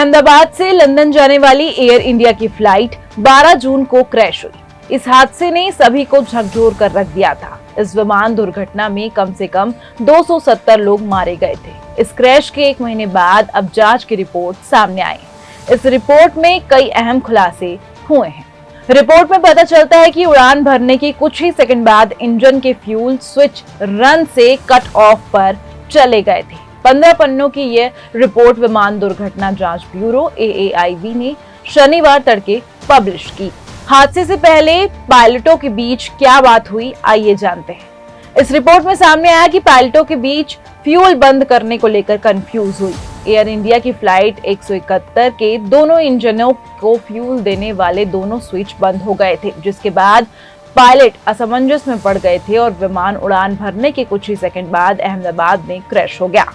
अहमदाबाद से लंदन जाने वाली एयर इंडिया की फ्लाइट 12 जून को क्रैश हुई। इस हादसे ने सभी को झकझोर कर रख दिया था। इस विमान दुर्घटना में कम से कम 270 लोग मारे गए थे। इस क्रैश के 1 महीने बाद अब जांच की रिपोर्ट सामने आई। इस रिपोर्ट में कई अहम खुलासे हुए हैं। रिपोर्ट में पता चलता है कि उड़ान भरने के कुछ ही सेकंड बाद इंजन के फ्यूल स्विच रन से कट ऑफ पर चले गए थे। 15 पन्नों की यह रिपोर्ट विमान दुर्घटना जांच ब्यूरो AAIB ने शनिवार तड़के पब्लिश की। हादसे से पहले पायलटों के बीच क्या बात हुई, आइए जानते हैं। इस रिपोर्ट में सामने आया कि पायलटों के बीच फ्यूल बंद करने को लेकर कंफ्यूज हुई। एयर इंडिया की फ्लाइट 171 के दोनों इंजनों को फ्यूल देने वाले दोनों स्विच बंद हो गए थे, जिसके बाद पायलट असमंजस में पड़ गए थे और विमान उड़ान भरने के कुछ ही सेकंड बाद अहमदाबाद में क्रैश हो गया।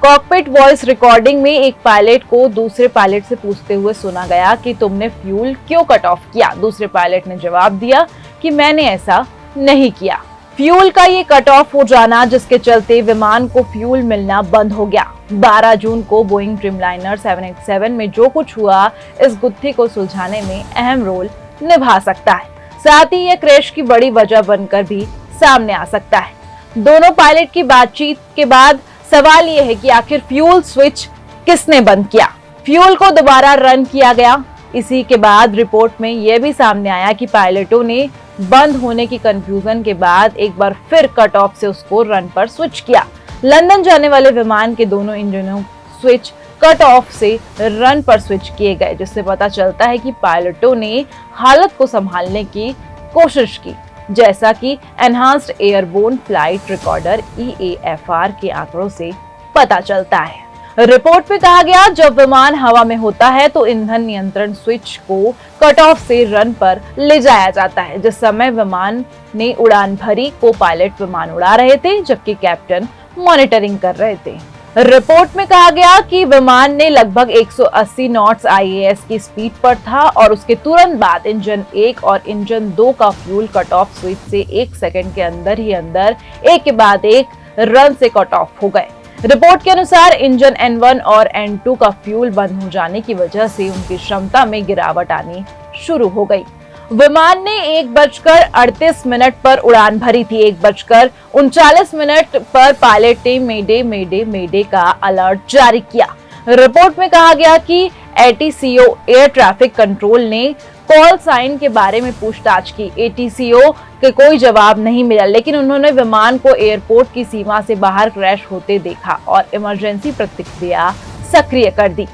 कॉकपिट वॉइस रिकॉर्डिंग में एक पायलट को दूसरे पायलट से पूछते हुए सुना गया कि तुमने फ्यूल क्यों कट ऑफ किया। दूसरे पायलट ने जवाब दिया कि मैंने ऐसा नहीं किया। फ्यूल का ये कट ऑफ हो जाना, जिसके चलते विमान को फ्यूल मिलना बंद हो गया। 12 जून को बोइंग ड्रीमलाइनर 787 में जो कुछ हुआ, इस गुत्थी को सुलझाने में अहम रोल निभा सकता है। साथ ही यह क्रैश की बड़ी वजह बनकर भी सामने आ सकता है। दोनों पायलट की बातचीत के बाद सवाल यह है कि आखिर फ्यूल स्विच किसने बंद किया। फ्यूल को दोबारा रन किया गया। इसी के बाद रिपोर्ट में यह भी सामने आया कि पायलटों ने बंद होने की कंफ्यूजन के बाद एक बार फिर कट ऑफ से उसको रन पर स्विच किया। लंदन जाने वाले विमान के दोनों इंजनों स्विच कट ऑफ से रन पर स्विच किए गए, जिससे पता चलता है कि पायलटों ने हालत को संभालने की कोशिश की, जैसा कि enhanced airborne flight recorder EAFR के आंकड़ों से पता चलता है। रिपोर्ट में कहा गया, जब विमान हवा में होता है तो ईंधन नियंत्रण स्विच को कट ऑफ से रन पर ले जाया जाता है। जिस समय विमान ने उड़ान भरी, को पायलट विमान उड़ा रहे थे, जबकि कैप्टन मॉनिटरिंग कर रहे थे। रिपोर्ट में कहा गया कि विमान ने लगभग 180 नॉट्स IAS की स्पीड पर था और उसके तुरंत बाद इंजन 1 और इंजन 2 का फ्यूल कट ऑफ स्विच से 1 सेकंड के अंदर एक के बाद एक रन से कट ऑफ हो गए। रिपोर्ट के अनुसार इंजन N1 और N2 का फ्यूल बंद हो जाने की वजह से उनकी क्षमता में गिरावट आनी शुरू हो गई। विमान ने 1:38 पर उड़ान भरी थी। 1:39 पर पायलट ने मेडे का अलर्ट जारी किया। रिपोर्ट में कहा गया कि ATCO एयर ट्रैफिक कंट्रोल ने कॉल साइन के बारे में पूछताछ की। ATCO के कोई जवाब नहीं मिला, लेकिन उन्होंने विमान को एयरपोर्ट की सीमा से बाहर क्रैश होते देखा और इमरजेंसी प्रतिक्रिया सक्रिय कर दी।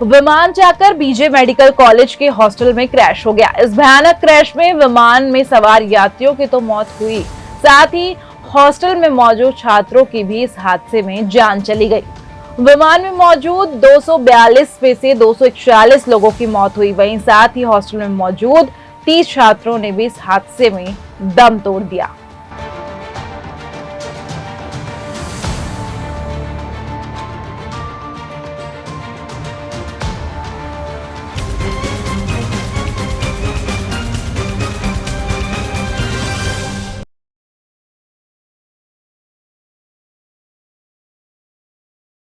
विमान जाकर BJ मेडिकल कॉलेज के हॉस्टल में क्रैश हो गया। इस भयानक क्रैश में विमान में सवार यात्रियों की तो मौत हुई, साथ ही हॉस्टल में मौजूद छात्रों की भी इस हादसे में जान चली गई। विमान में मौजूद 242 में से 241 लोगों की मौत हुई। वहीं साथ ही हॉस्टल में मौजूद 30 छात्रों ने भी इस हादसे में दम तोड़ दिया।